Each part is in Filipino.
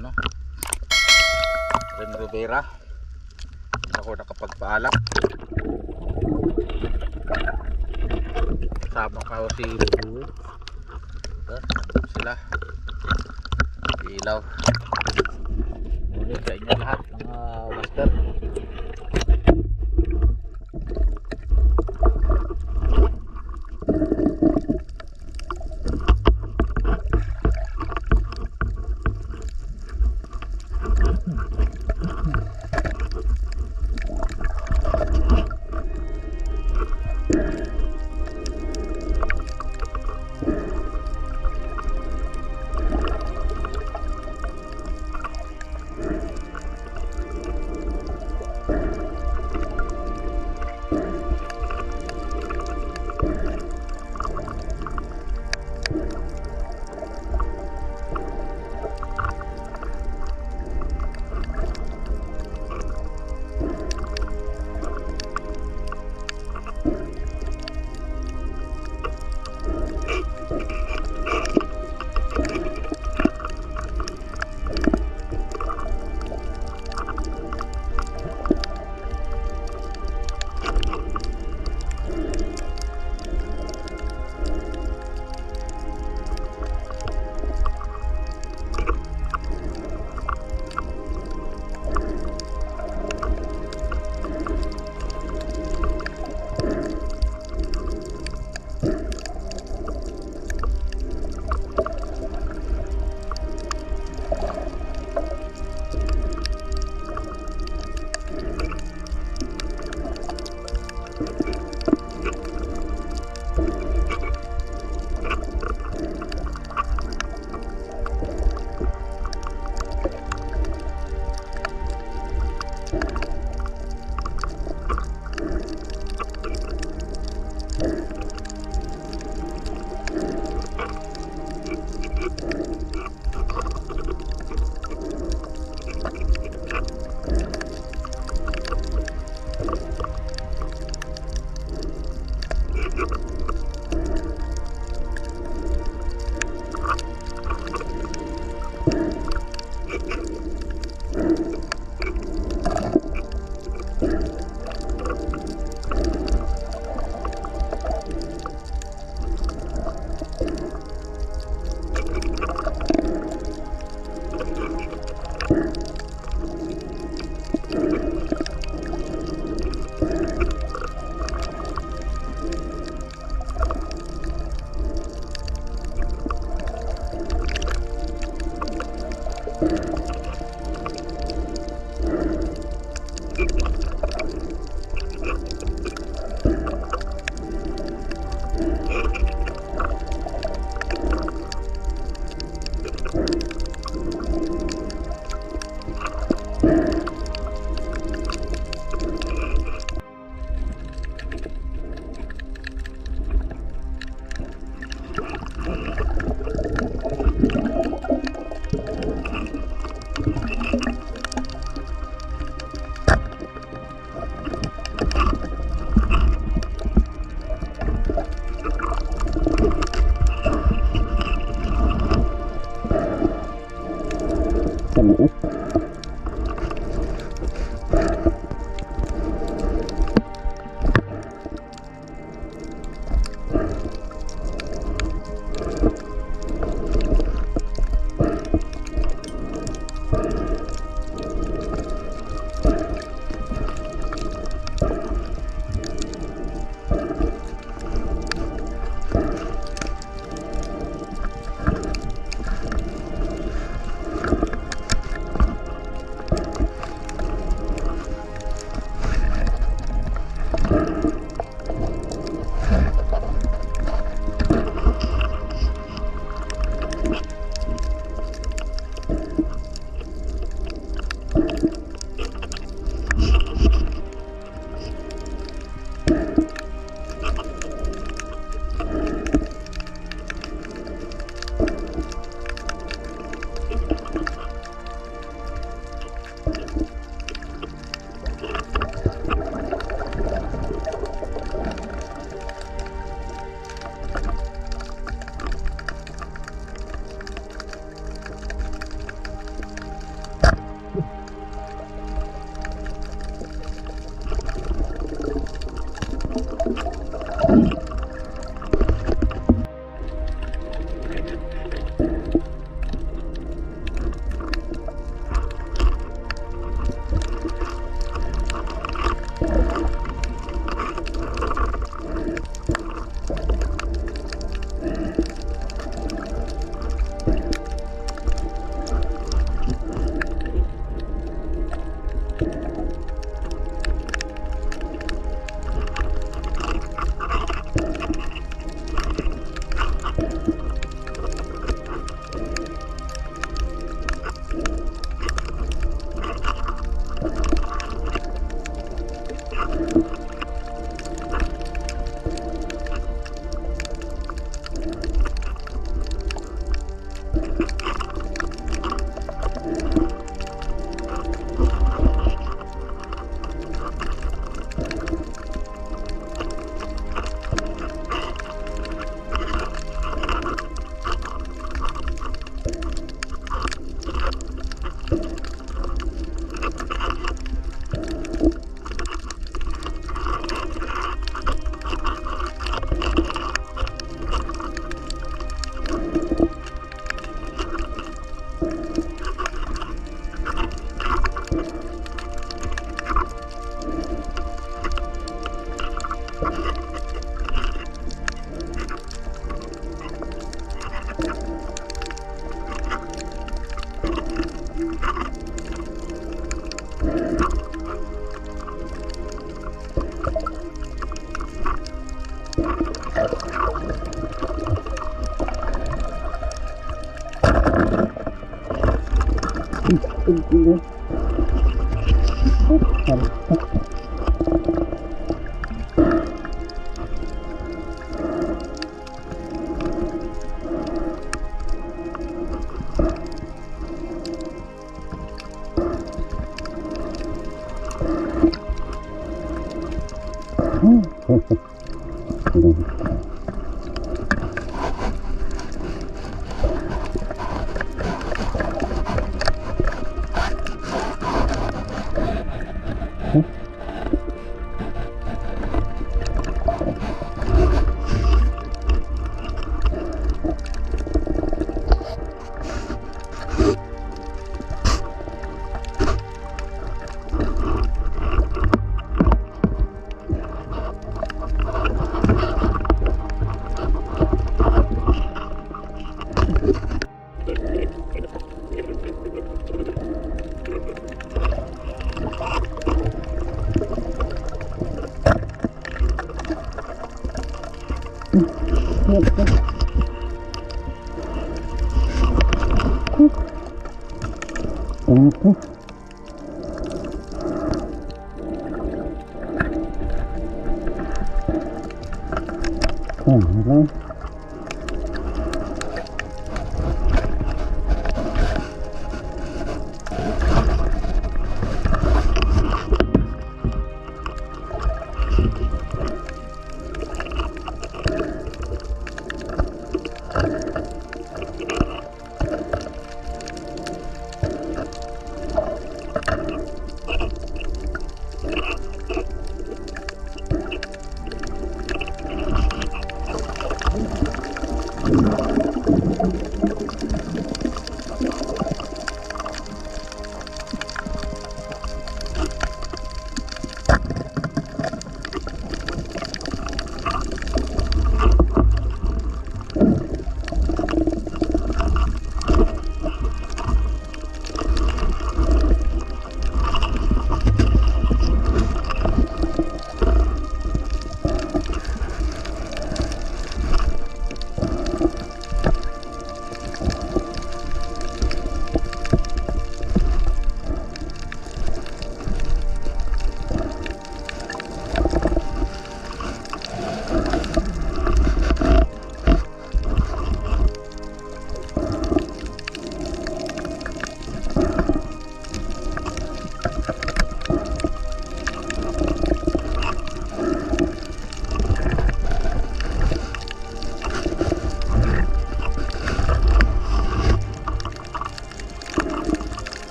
ano, Ren Rivera. Ako nakapagpaalam. Kasama ka si Bubu. Sila ilaw. Ngunit sa inyo lahat mga master.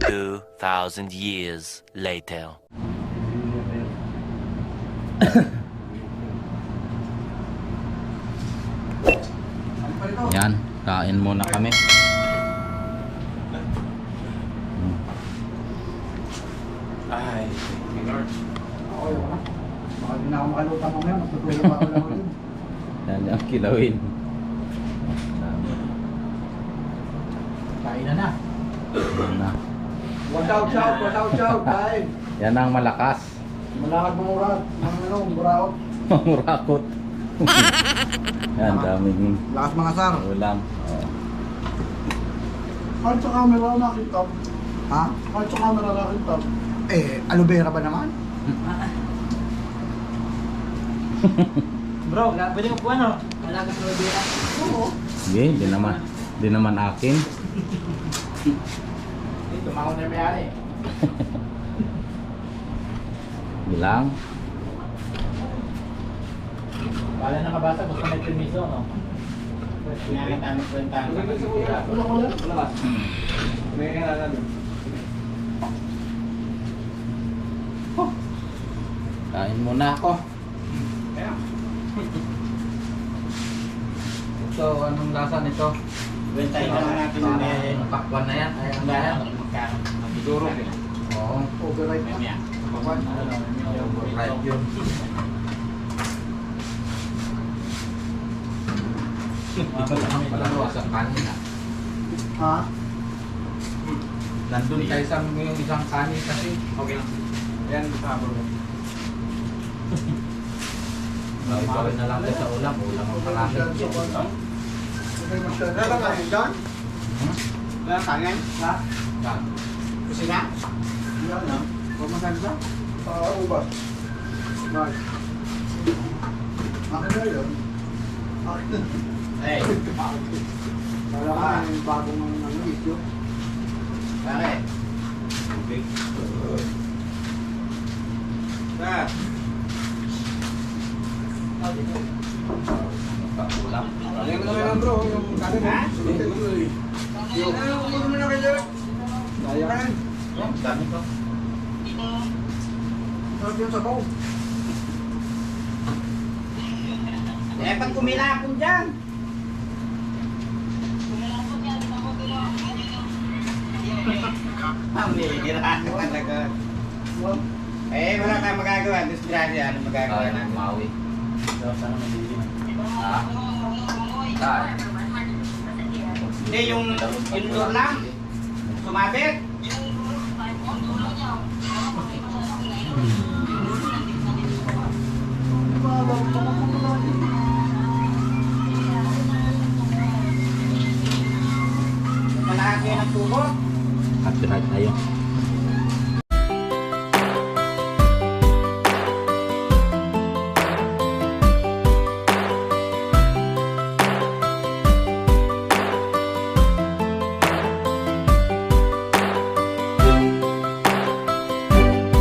2,000 years later. Yan, kain muna kami. Ay, Lord. Okay, wala. Baka di na ako makalutang mamaya, matutulog ako lang ulit. Yan ang kilawin. Kain na. Yan na. Watch out, kain. Yan ang malakas. Malakad mga urat, mga buraot. Murakot. Yan, daming Lakas mga sar. ulam. Oh. Kahit sa camera nakita. Ha? Kahit sa camera nakita. Aloe vera ba naman? Bro, pwede mo po ano? Wala ka sa Rodera. Oo. Sige, di naman akin. Ito, mahon na mayari. Bilang. Wala nakabasa, gusto may permiso, no? Nakakita mo kwentahan ka. Wala ko lang. Wala ka. May kailangan natin. Kain muna ako. Ito, anong lasa nito? Kwentahin na lang natin yung Ang pakwan na yan. Ayan na yan. Siguro. Oo. Override na. Mamaya. Right yun. Malawas ang kanin ah. Ha? Nandun tayo sa yung isang kanin kasi. Okay lang. Yan, sabor mo. Ikaw na lang tayo sa ulam. Ulam ang palaki. Wala ka kain dyan? Wala tangan? Ha? Kusina? Yan na. Pamaganda? Ubas. Nice. Akin na yun. Akin. Eh, Wala ka yung bagong video. bakit? Okay. Ah, Ulam. Ayan na lang bro, yung kanin mo. Ha? Yung ano mo na kayo? Sayang. Yan, dami to. Sarap yung sabaw. eh, pag kumilapon dyan. Ang nihirahan mo talaga. Eh, wala tayong magagawa. Disgrasya, ano magagawa Kaya natin? ng mawi. Sana madilim. Ha? Saan? Hindi, yung door lang. Sumabit. Malaki ng tubo. Copyright tayo.